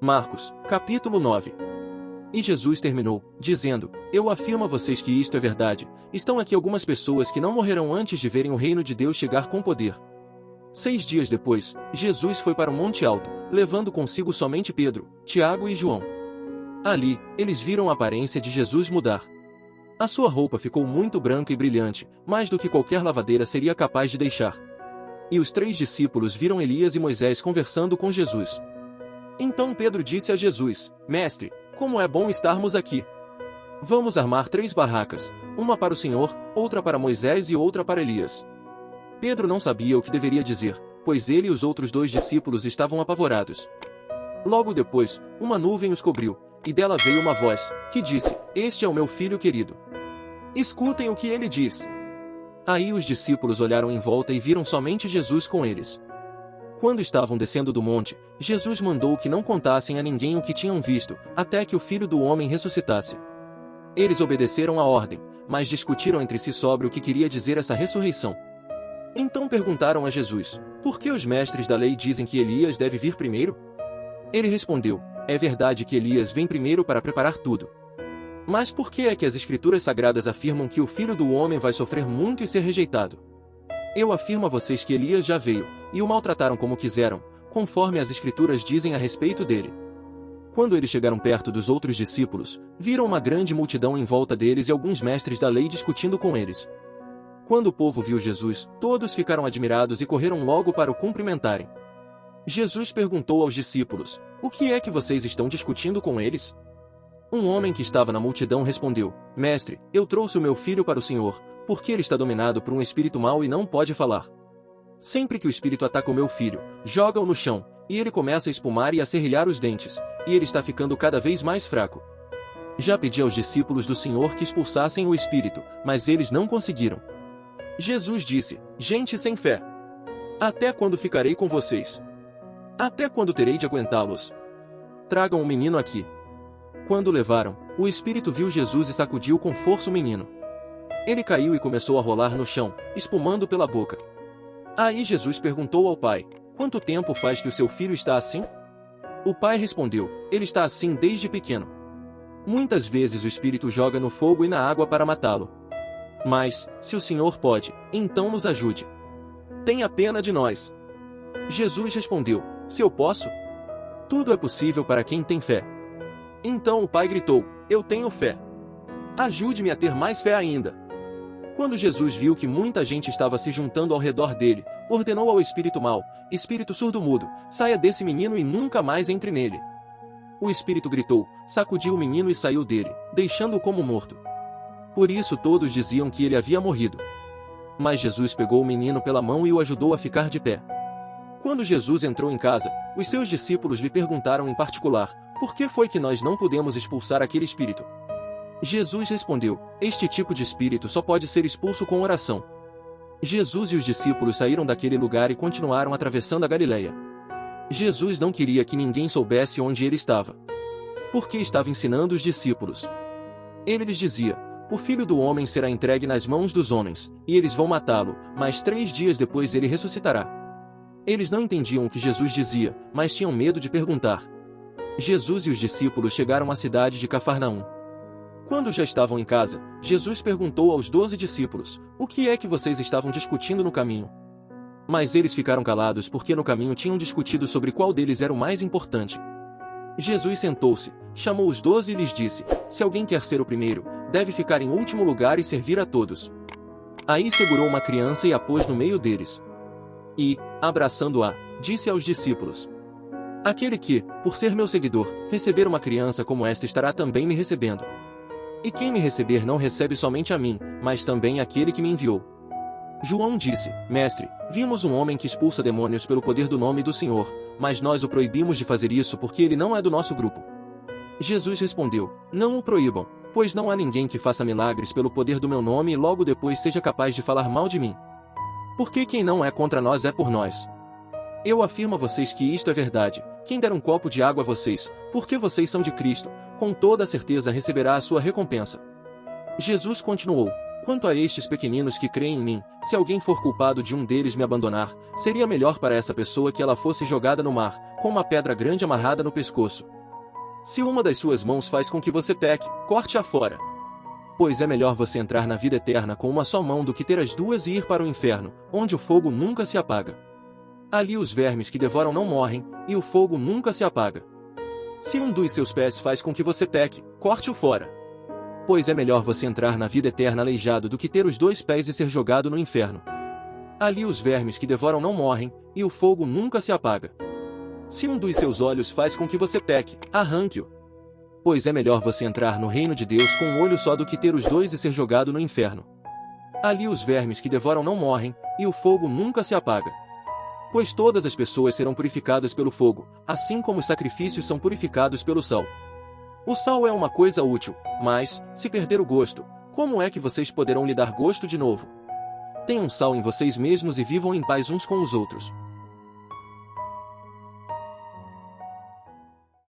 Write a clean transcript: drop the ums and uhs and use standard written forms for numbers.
Marcos, capítulo 9. E Jesus terminou, dizendo: Eu afirmo a vocês que isto é verdade, estão aqui algumas pessoas que não morrerão antes de verem o reino de Deus chegar com poder. 6 dias depois, Jesus foi para o Monte Alto, levando consigo somente Pedro, Tiago e João. Ali, eles viram a aparência de Jesus mudar. A sua roupa ficou muito branca e brilhante, mais do que qualquer lavadeira seria capaz de deixar. E os 3 discípulos viram Elias e Moisés conversando com Jesus. Então Pedro disse a Jesus: Mestre, como é bom estarmos aqui! Vamos armar 3 barracas, uma para o Senhor, outra para Moisés e outra para Elias. Pedro não sabia o que deveria dizer, pois ele e os outros 2 discípulos estavam apavorados. Logo depois, uma nuvem os cobriu, e dela veio uma voz, que disse: Este é o meu filho querido. Escutem o que ele diz. Aí os discípulos olharam em volta e viram somente Jesus com eles. Quando estavam descendo do monte, Jesus mandou que não contassem a ninguém o que tinham visto, até que o Filho do Homem ressuscitasse. Eles obedeceram à ordem, mas discutiram entre si sobre o que queria dizer essa ressurreição. Então perguntaram a Jesus: Por que os mestres da lei dizem que Elias deve vir primeiro? Ele respondeu: É verdade que Elias vem primeiro para preparar tudo. Mas por que é que as Escrituras Sagradas afirmam que o Filho do Homem vai sofrer muito e ser rejeitado? Eu afirmo a vocês que Elias já veio, e o maltrataram como quiseram, conforme as Escrituras dizem a respeito dele. Quando eles chegaram perto dos outros discípulos, viram uma grande multidão em volta deles e alguns mestres da lei discutindo com eles. Quando o povo viu Jesus, todos ficaram admirados e correram logo para o cumprimentarem. Jesus perguntou aos discípulos: O que é que vocês estão discutindo com eles? Um homem que estava na multidão respondeu: Mestre, eu trouxe o meu filho para o Senhor, porque ele está dominado por um espírito mau e não pode falar. Sempre que o espírito ataca o meu filho, joga-o no chão, e ele começa a espumar e a serrilhar os dentes, e ele está ficando cada vez mais fraco. Já pedi aos discípulos do Senhor que expulsassem o espírito, mas eles não conseguiram. Jesus disse: Gente sem fé! Até quando ficarei com vocês? Até quando terei de aguentá-los? Tragam o menino aqui. Quando o levaram, o espírito viu Jesus e sacudiu com força o menino. Ele caiu e começou a rolar no chão, espumando pela boca. Aí Jesus perguntou ao pai: Quanto tempo faz que o seu filho está assim? O pai respondeu: Ele está assim desde pequeno. Muitas vezes o espírito joga no fogo e na água para matá-lo. Mas, se o Senhor pode, então nos ajude. Tenha pena de nós. Jesus respondeu: Se eu posso? Tudo é possível para quem tem fé. Então o pai gritou: Eu tenho fé. Ajude-me a ter mais fé ainda. Quando Jesus viu que muita gente estava se juntando ao redor dele, ordenou ao espírito mau: Espírito surdo-mudo, saia desse menino e nunca mais entre nele. O espírito gritou, sacudiu o menino e saiu dele, deixando-o como morto. Por isso todos diziam que ele havia morrido. Mas Jesus pegou o menino pela mão e o ajudou a ficar de pé. Quando Jesus entrou em casa, os seus discípulos lhe perguntaram em particular: Por que foi que nós não pudemos expulsar aquele espírito? Jesus respondeu: Este tipo de espírito só pode ser expulso com oração. Jesus e os discípulos saíram daquele lugar e continuaram atravessando a Galileia. Jesus não queria que ninguém soubesse onde ele estava, porque estava ensinando os discípulos. Ele lhes dizia: O Filho do Homem será entregue nas mãos dos homens, e eles vão matá-lo, mas 3 dias depois ele ressuscitará. Eles não entendiam o que Jesus dizia, mas tinham medo de perguntar. Jesus e os discípulos chegaram à cidade de Cafarnaum. Quando já estavam em casa, Jesus perguntou aos 12 discípulos: O que é que vocês estavam discutindo no caminho? Mas eles ficaram calados porque no caminho tinham discutido sobre qual deles era o mais importante. Jesus sentou-se, chamou os 12 e lhes disse: Se alguém quer ser o primeiro, deve ficar em último lugar e servir a todos. Aí segurou uma criança e a pôs no meio deles. E, abraçando-a, disse aos discípulos: Aquele que, por ser meu seguidor, receber uma criança como esta estará também me recebendo. E quem me receber não recebe somente a mim, mas também aquele que me enviou. João disse: Mestre, vimos um homem que expulsa demônios pelo poder do nome do Senhor, mas nós o proibimos de fazer isso porque ele não é do nosso grupo. Jesus respondeu: Não o proíbam, pois não há ninguém que faça milagres pelo poder do meu nome e logo depois seja capaz de falar mal de mim. Porque quem não é contra nós é por nós. Eu afirmo a vocês que isto é verdade: quem der um copo de água a vocês, porque vocês são de Cristo, com toda certeza receberá a sua recompensa. Jesus continuou: Quanto a estes pequeninos que creem em mim, se alguém for culpado de um deles me abandonar, seria melhor para essa pessoa que ela fosse jogada no mar, com uma pedra grande amarrada no pescoço. Se uma das suas mãos faz com que você peque, corte-a fora. Pois é melhor você entrar na vida eterna com uma só mão do que ter as duas e ir para o inferno, onde o fogo nunca se apaga. Ali os vermes que devoram não morrem, e o fogo nunca se apaga. Se um dos seus pés faz com que você peque, corte-o fora. Pois é melhor você entrar na vida eterna aleijado do que ter os dois pés e ser jogado no inferno. Ali os vermes que devoram não morrem, e o fogo nunca se apaga. Se um dos seus olhos faz com que você peque, arranque-o. Pois é melhor você entrar no reino de Deus com um olho só do que ter os dois e ser jogado no inferno. Ali os vermes que devoram não morrem, e o fogo nunca se apaga. Pois todas as pessoas serão purificadas pelo fogo, assim como os sacrifícios são purificados pelo sal. O sal é uma coisa útil, mas, se perder o gosto, como é que vocês poderão lhe dar gosto de novo? Tenham sal em vocês mesmos e vivam em paz uns com os outros.